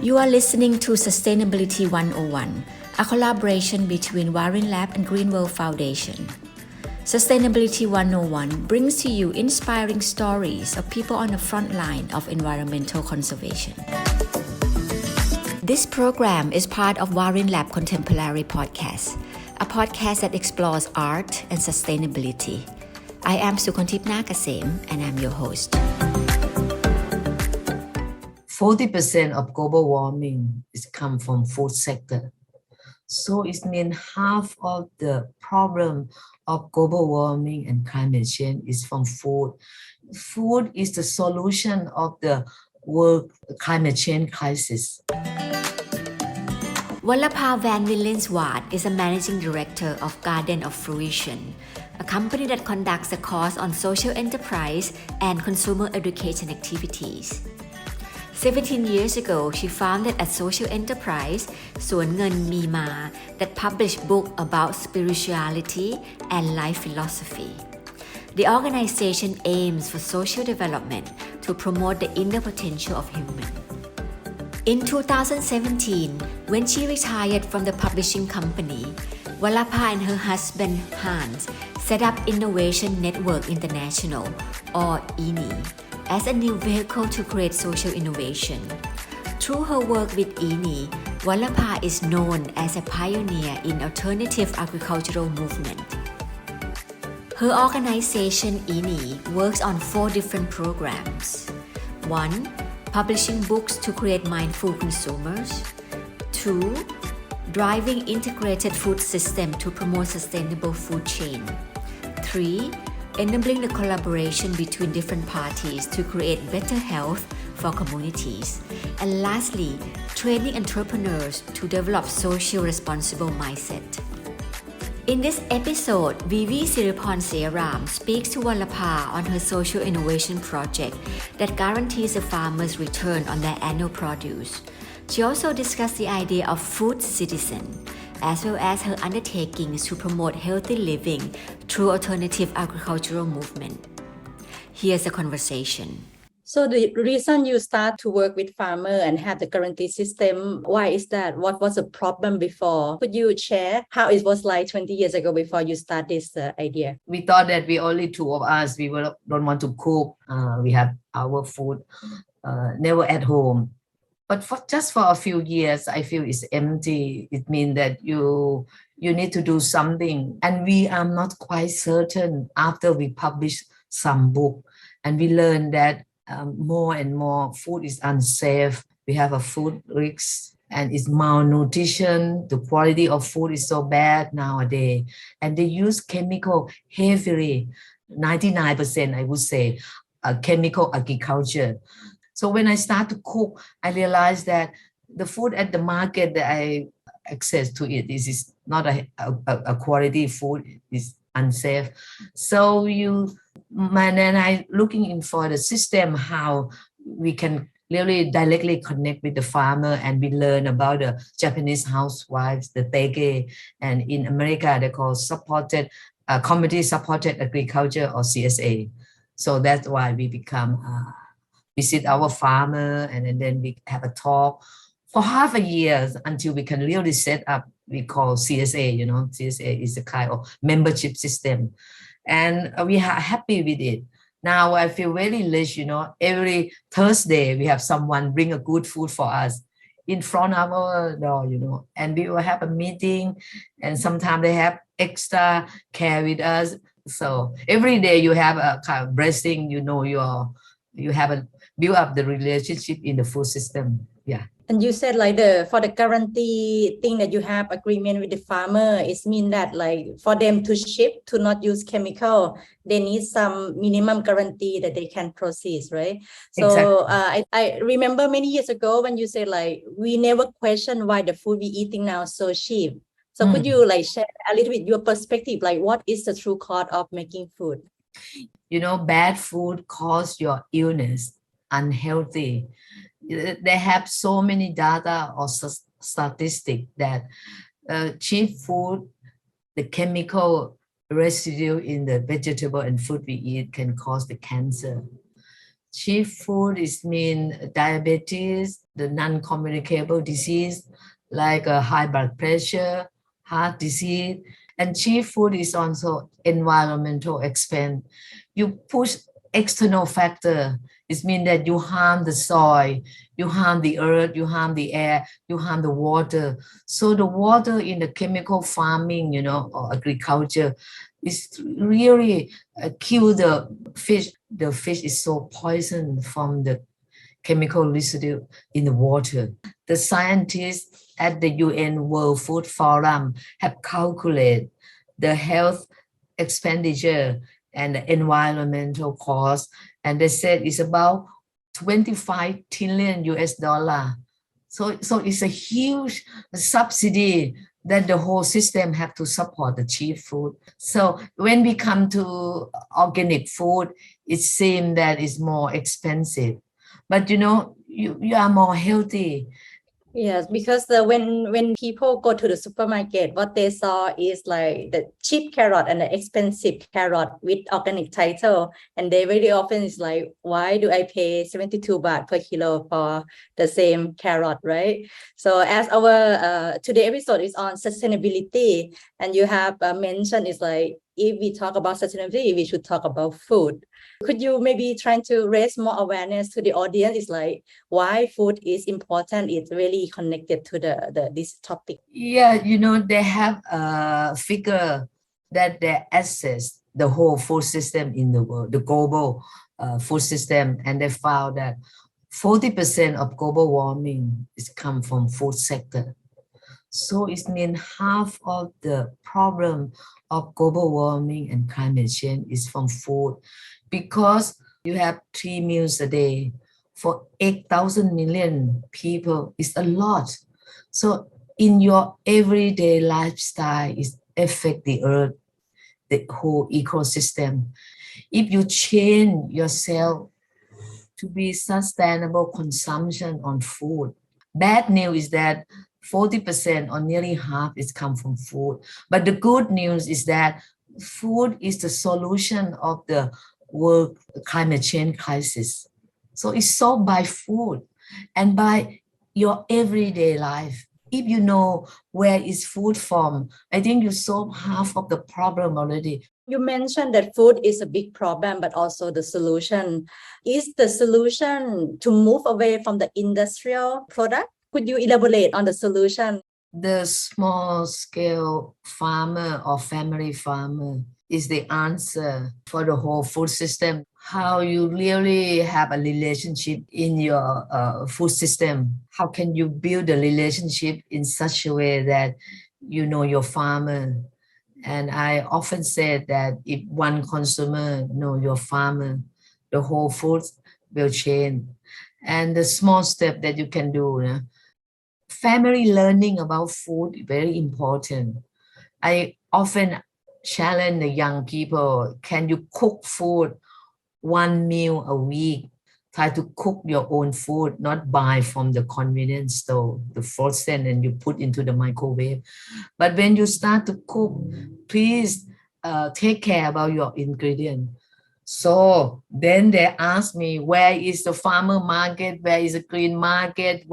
You are listening to Sustainability 101, a collaboration between Warin Lab and Green World Foundation. Sustainability 101 brings to you inspiring stories of people on the front line of environmental conservation. This program is part of Warin Lab Contemporary Podcast, a podcast that explores art and sustainability. I am Sukontip Nakasem and I'm your host. 40% of global warming is come from food sector. So it means half of the problem of global warming and climate change is from food. Food is the solution of the world climate change crisis. Wallapa van Willenswaard is a managing director of Garden of Fruition, a company that conducts a course on social enterprise and consumer education activities. 17 years ago, she founded a social enterprise, สวนเงินมีมา that published books about spirituality and life philosophy. The organization aims for social development to promote the inner potential of humans. In 2017, when she retired from the publishing company, Wallapa and her husband Hans set up Innovation Network International, or INI, as a new vehicle to create social innovation. Through her work with INI, Wallapa is known as a pioneer in alternative agricultural movement. Her organization INI works on 4 different programs. 1. Publishing books to create mindful consumers. 2. Driving integrated food system to promote sustainable food chain. 3. Enabling the collaboration between different parties to create better health for communities. And lastly, training entrepreneurs to develop social responsible mindset. In this episode, Vivi Siriporn Sriaram speaks to Wallapa on her social innovation project that guarantees the farmers return on their annual produce. She also discussed the idea of food citizen, as well as her undertakings to promote healthy living through alternative agricultural movement. Here's the conversation. So the reason you start to work with farmer and have the guarantee system, why is that? What was the problem before? Could you share how it was like 20 years ago before you start this idea? We thought that we only 2 of us, don't want to cook. We have our food never at home. But just for a few years, I feel it's empty. It means that you need to do something. And we are not quite certain after we publish some book. And we learn that more and more food is unsafe. We have a food risk and it's malnutrition. The quality of food is so bad nowadays. And they use chemical heavily, 99% I would say, chemical agriculture. So when I start to cook, I realized that the food at the market that I access to it is not a quality food, it's unsafe. So then I looking in for the system, how we can really directly connect with the farmer, and we learn about the Japanese housewives, the tege, and in America they call community supported agriculture, or CSA. So that's why we become visit our farmer, and then we have a talk for half a year until we can really set up, we call CSA, CSA is a kind of membership system. And we are happy with it. Now I feel very rich, every Thursday we have someone bring a good food for us in front of our door, and we will have a meeting, and sometimes they have extra care with us. So every day you have a kind of blessing, you have a build up the relationship in the food system. Yeah. And you said for the guarantee thing that you have agreement with the farmer, it means that for them to ship, to not use chemical, they need some minimum guarantee that they can proceed, right? So exactly. I remember many years ago when you said we never question why the food we eating now is so cheap. So could you share a little bit your perspective, what is the true cost of making food? Bad food cause your illness, unhealthy. They have so many data or statistics that cheap food, the chemical residue in the vegetable and food we eat can cause the cancer. Cheap food is mean diabetes, the non-communicable disease like high blood pressure, heart disease. And cheap food is also environmental expense. You push external factor. It means that you harm the soil, you harm the earth, you harm the air, you harm the water. So the water in the chemical farming, or agriculture is really kill the fish. The fish is so poisoned from the chemical residue in the water. The scientists at the UN World Food Forum have calculated the health expenditure and the environmental cost, and they said it's about 25 trillion US dollar. So it's a huge subsidy that the whole system have to support the cheap food. So when we come to organic food, it seems that it's more expensive, but you are more healthy. Yes, because when people go to the supermarket, what they saw is like the cheap carrot and the expensive carrot with organic title, and they very often is like, why do I pay 72 baht per kilo for the same carrot, right? So as our today episode is on sustainability, and you have mentioned is like, if we talk about sustainability, we should talk about food. Could you maybe try to raise more awareness to the audience? It's like why food is important. It's really connected to this topic. Yeah, they have a figure that they assess the whole food system in the world, the global food system, and they found that 40% of global warming is come from food sector. So it means half of the problem of global warming and climate change is from food, because you have 3 meals a day for 8,000 million people is a lot. So in your everyday lifestyle, it affect the earth, the whole ecosystem. If you change yourself to be sustainable consumption on food, bad news is that 40% or nearly half is come from food. But the good news is that food is the solution of the world climate change crisis. So it's solved by food and by your everyday life. If you know where is food from, I think you solve half of the problem already. You mentioned that food is a big problem, but also the solution. Is the solution to move away from the industrial product? Could you elaborate on the solution? The small scale farmer or family farmer is the answer for the whole food system. How you really have a relationship in your food system. How can you build a relationship in such a way that you know your farmer? And I often say that if one consumer know your farmer, the whole food will change. And the small step that you can do, family learning about food is very important. I often challenge the young people, can you cook food 1 meal a week? Try to cook your own food, not buy from the convenience store, the frozen, and you put into the microwave. But when you start to cook, please take care about your ingredient. So then they ask me, where is the farmer market? Where is the green market?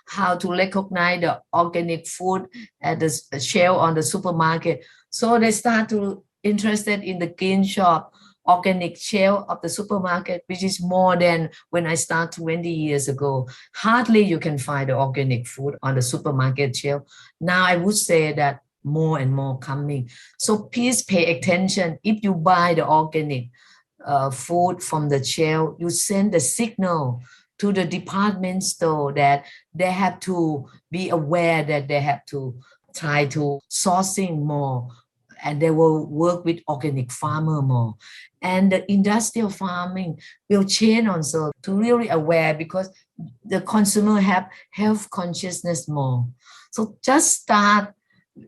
How to recognize the organic food at the shelf on the supermarket? So they start to interested in the green shop, organic shelf of the supermarket, which is more than when I started 20 years ago. Hardly you can find the organic food on the supermarket shelf. Now I would say that more and more coming. So please pay attention. If you buy the organic food from the shelf, you send the signal to the department store that they have to be aware that they have to try to sourcing more, and they will work with organic farmer more. And the industrial farming will change also to really aware, because the consumer have health consciousness more. So just start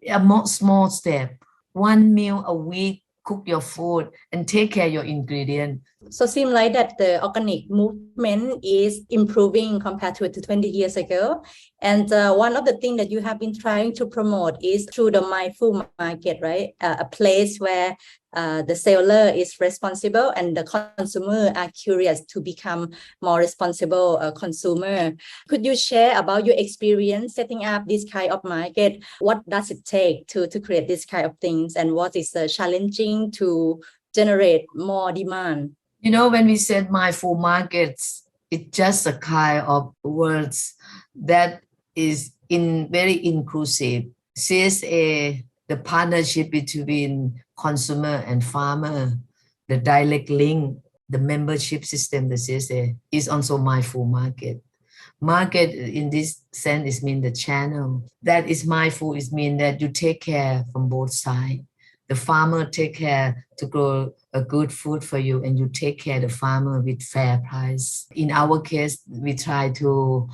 a more small step, 1 meal a week, cook your food and take care of your ingredient. So seem like that the organic movement is improving compared to 20 years ago. And one of the things that you have been trying to promote is through the mindful market, right? A place where the seller is responsible and the consumer are curious to become more responsible consumer. Could you share about your experience setting up this kind of market? What does it take to create this kind of things, and what is challenging to generate more demand? You know, when we said mindful markets, it's just a kind of words that is very inclusive. CSA, the partnership between consumer and farmer, the direct link, the membership system, the CSA, is also mindful market. Market in this sense is mean the channel. That is mindful is mean that you take care from both sides. The farmer take care to grow a good food for you, and you take care of the farmer with fair price. In our case, we try to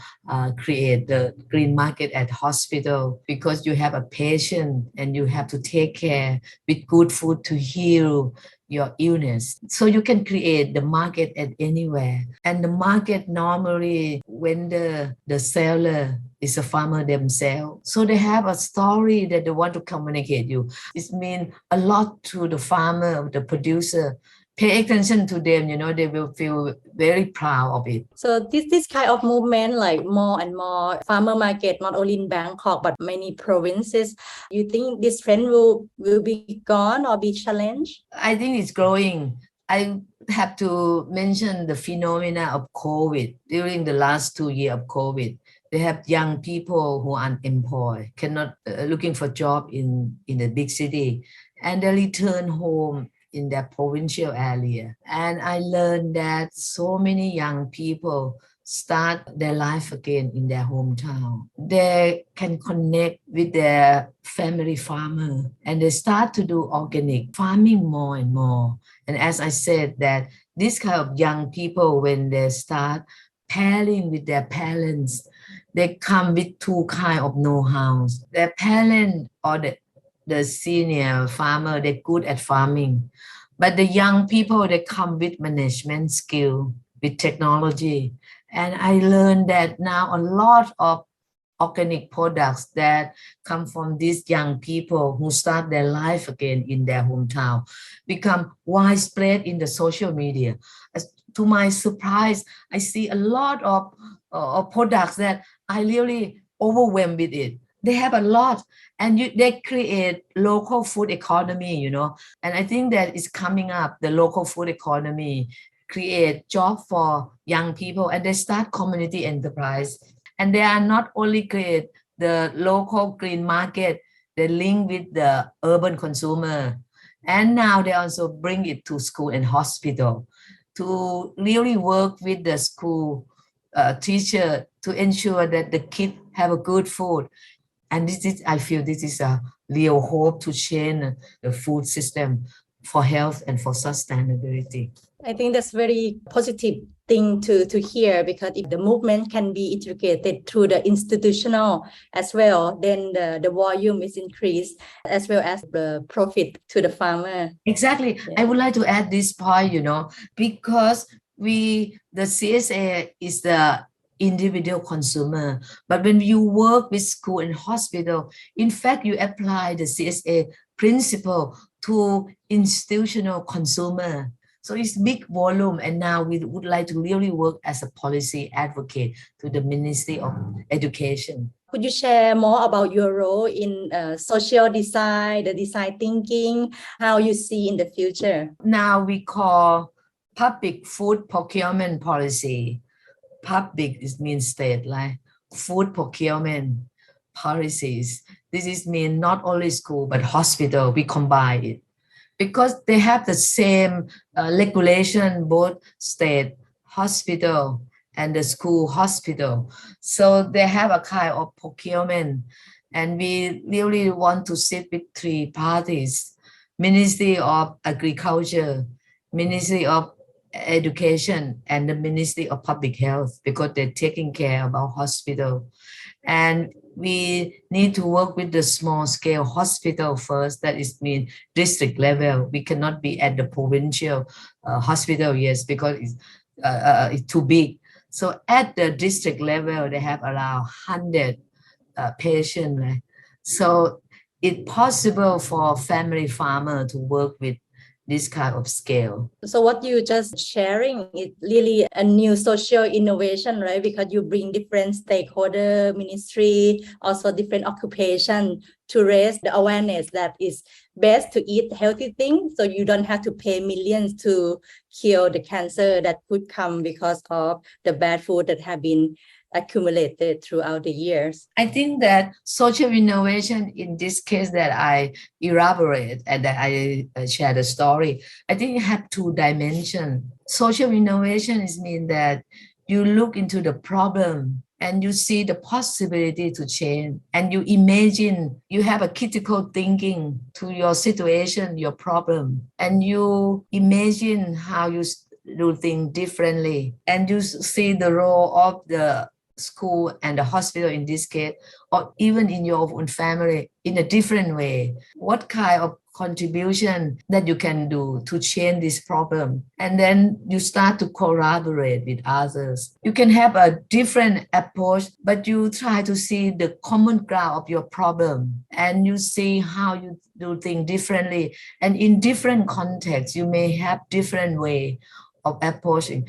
create the green market at hospital, because you have a patient and you have to take care with good food to heal your illness. So you can create the market at anywhere. And the market normally, when the seller is a farmer themselves, so they have a story that they want to communicate you. It means a lot to the farmer, the producer. Pay attention to them, you know, they will feel very proud of it. So this kind of movement, like more and more farmer market, not only in Bangkok, but many provinces, you think this trend will be gone or be challenged? I think it's growing. I have to mention the phenomena of COVID. During the last 2 years of COVID, they have young people who are unemployed, cannot looking for job in the big city, and they return home in their provincial area. And I learned that so many young people start their life again in their hometown. They can connect with their family farmer, and they start to do organic farming more and more. And as I said, that this kind of young people, when they start pairing with their parents, they come with two kind of know-hows. Their parent or the senior farmer, they're good at farming. But the young people, they come with management skill, with technology. And I learned that now a lot of organic products that come from these young people who start their life again in their hometown become widespread in the social media. To my surprise, I see a lot of products that I really overwhelmed with it. They have a lot, and they create local food economy, you know. And I think that is coming up, the local food economy, create job for young people, and they start community enterprise. And they are not only create the local green market, they link with the urban consumer. And now they also bring it to school and hospital to really work with the school teacher to ensure that the kids have a good food. And I feel this is a real hope to change the food system for health and for sustainability. I think that's very positive thing to hear, because if the movement can be integrated through the institutional as well, then the volume is increased as well as the profit to the farmer. Exactly. Yeah. I would like to add this point, you know, because the CSA is the individual consumer, but when you work with school and hospital, in fact, you apply the CSA principle to institutional consumer. So it's big volume, and now we would like to really work as a policy advocate to the Ministry of Education. Could you share more about your role in social design, the design thinking, how you see in the future? Now we call public food procurement policy. Public means state, like food procurement policies. This is mean not only school but hospital. We combine it because they have the same regulation, both state hospital and the school hospital. So they have a kind of procurement, and we really want to sit with three parties: Ministry of Agriculture, Ministry of Education, and the Ministry of Public Health, because they're taking care about hospital. And we need to work with the small scale hospital first. That is mean district level. We cannot be at the provincial hospital, yes, because it's too big. So at the district level, they have around 100 patients. Right? So it's possible for family farmer to work with this kind of scale. So what you just sharing is really a new social innovation, right? Because you bring different stakeholder, ministry, also different occupation to raise the awareness that it's best to eat healthy things, so you don't have to pay millions to cure the cancer that could come because of the bad food that have been accumulated throughout the years. I think that social innovation in this case that I elaborate and that I share the story, I think it have two dimensions. Social innovation is mean that you look into the problem and you see the possibility to change and you imagine, you have a critical thinking to your situation, your problem, and you imagine how you do things differently and you see the role of the school and the hospital in this case, or even in your own family in a different way. What kind of contribution that you can do to change this problem? And then you start to collaborate with others. You can have a different approach, but you try to see the common ground of your problem and you see how you do things differently. And in different contexts, you may have different way of approaching.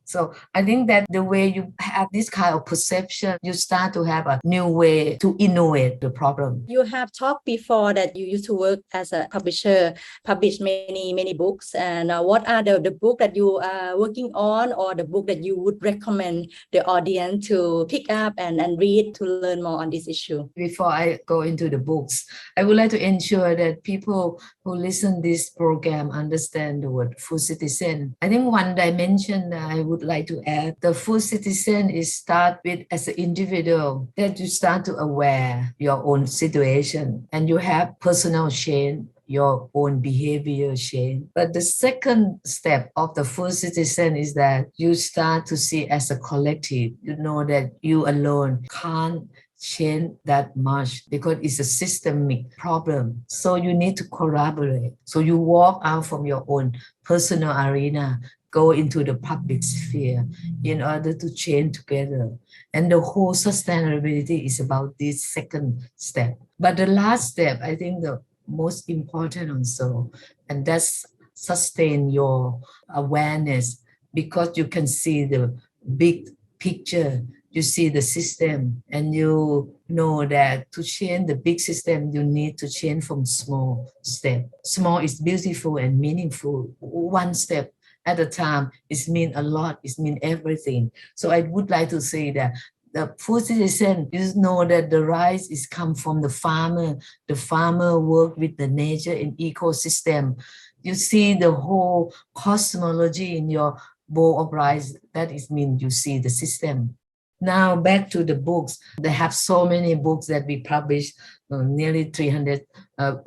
So I think that the way you have this kind of perception, you start to have a new way to innovate the problem. You have talked before that you used to work as a publisher, published many books. And what are the book that you are working on, or the book that you would recommend the audience to pick up and read to learn more on this issue? Before I go into the books, I would like to ensure that people who listen this program understand the word food citizen. I think one dimension that I would like to add, the food citizen is start with as an individual, that you start to aware your own situation and you have personal change, your own behavior change. But the second step of the food citizen is that you start to see as a collective. You know that you alone can't change that much because it's a systemic problem. So you need to collaborate. So you walk out from your own personal arena, go into the public sphere in order to change together. And the whole sustainability is about this second step. But the last step, I think the most important also, and that's sustain your awareness, because you can see the big picture. You see the system and you know that to change the big system, you need to change from small step. Small is beautiful and meaningful. One step at a time, it means a lot, it means everything. So I would like to say that the food citizen, you know that the rice is come from the farmer. The farmer work with the nature and ecosystem. You see the whole cosmology in your bowl of rice. That is mean you see the system. Now back to the books. They have so many books that we published, nearly 300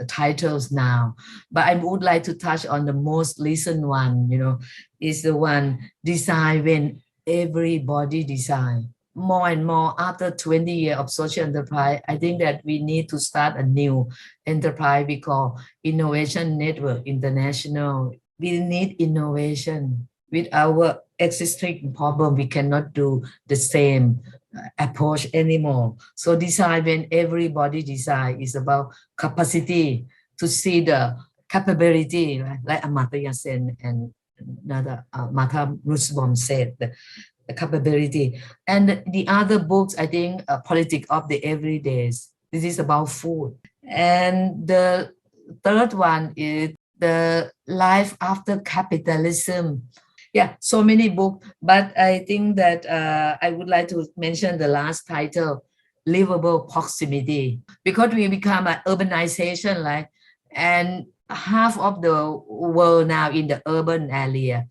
titles now. But I would like to touch on the most recent one, is the one Design When Everybody Design. More and more after 20 years of social enterprise, I think that we need to start a new enterprise we call Innovation Network International. We need innovation. With our existing problem, we cannot do the same approach anymore. So Design When Everybody Design is about capacity, to see the capability, right? Like Amartya Sen and another Martha Nussbaum said, the capability. And the other books, I think, Politics of the Everydays. This is about food. And the third one is The Life After Capitalism. Yeah, so many books, but I think that I would like to mention the last title, Livable Proximity, because we become an urbanization, right? And half of the world now in the urban area.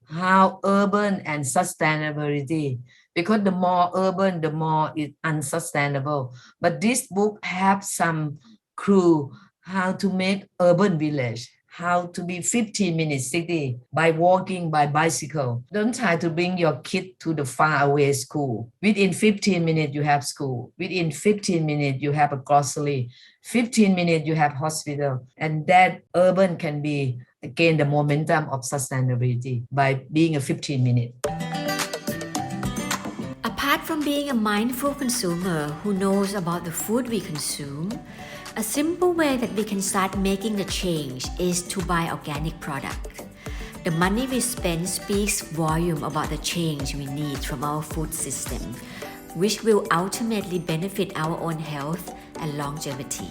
How urban and sustainability, because the more urban, the more it's unsustainable. But this book have some clue how to make urban village, how to be 15 minutes city by walking, by bicycle. Don't try to bring your kid to the far away school. Within 15 minutes, you have school. Within 15 minutes, you have a grocery. 15 minutes, you have hospital. And that urban can be, again, the momentum of sustainability by being a 15 minute. Apart from being a mindful consumer who knows about the food we consume, a simple way that we can start making the change is to buy organic product. The money we spend speaks volume about the change we need from our food system, which will ultimately benefit our own health and longevity.